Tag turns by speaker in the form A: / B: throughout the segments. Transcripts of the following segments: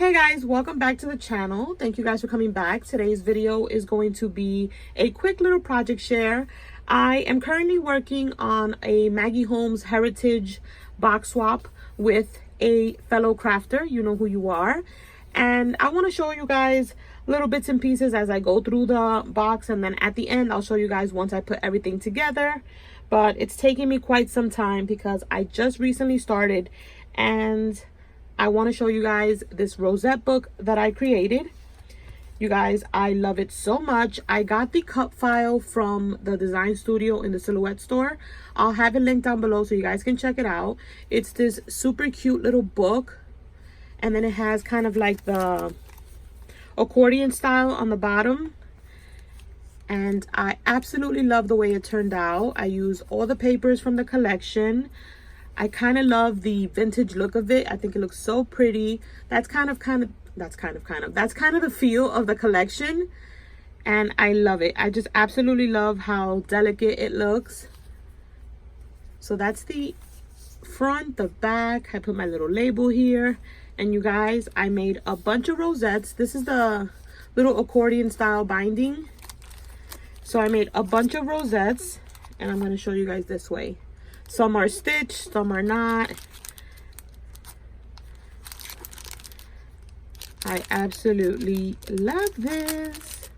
A: Hey guys, welcome back to the channel. Thank you guys for coming back. Today's video is going to be a quick little project share. I am currently working on a Maggie Holmes Heritage box swap with a fellow crafter. You know who you are. And I want to show you guys little bits and pieces as I go through the box, and then at the end I'll show you guys once I put everything together. But it's taking me quite some time because I just recently started, and I want to show you guys this Rosette book that I created. You guys, I love it so much. I got the cut file from the design studio in the Silhouette store. I'll have it linked down below so you guys can check it out. It's this super cute little book, and then it has kind of like the accordion style on the bottom, and I absolutely love the way it turned out. I used all the papers from the collection. I kind of love the vintage look of it. I think it looks so pretty. That's kind of the feel of the collection, and I love it. I just absolutely love how delicate it looks. So that's the front, the back. I put my little label here, and you guys, I made a bunch of rosettes. This is the little accordion style binding. So I made a bunch of rosettes, and I'm going to show you guys this way. Some are stitched, some are not. I absolutely love this.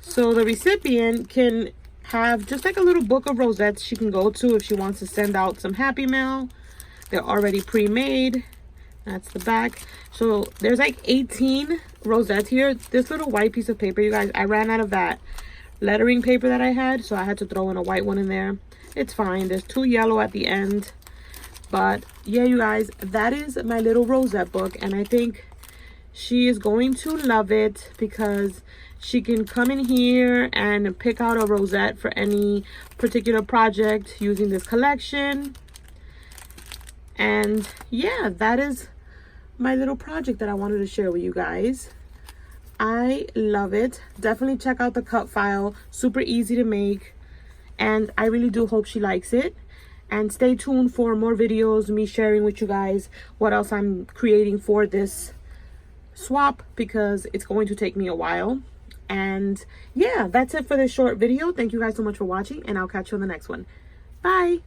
A: So the recipient can have just like a little book of rosettes she can go to if she wants to send out some happy mail. They're already pre-made. That's the back. So there's like 18 rosettes here. This little white piece of paper, you guys, I ran out of that lettering paper that I had, so I had to throw in a white one in there. It's fine. There's 2 yellow at the end. But yeah, you guys, that is my little Rosette book, and I think she is going to love it because she can come in here and pick out a rosette for any particular project using this collection. And yeah, that is my little project that I wanted to share with you guys. I love it. Definitely check out the cut file. Super easy to make. And I really do hope she likes it. And stay tuned for more videos, me sharing with you guys what else I'm creating for this swap, because it's going to take me a while. And yeah, that's it for this short video. Thank you guys so much for watching, and I'll catch you on the next one. Bye.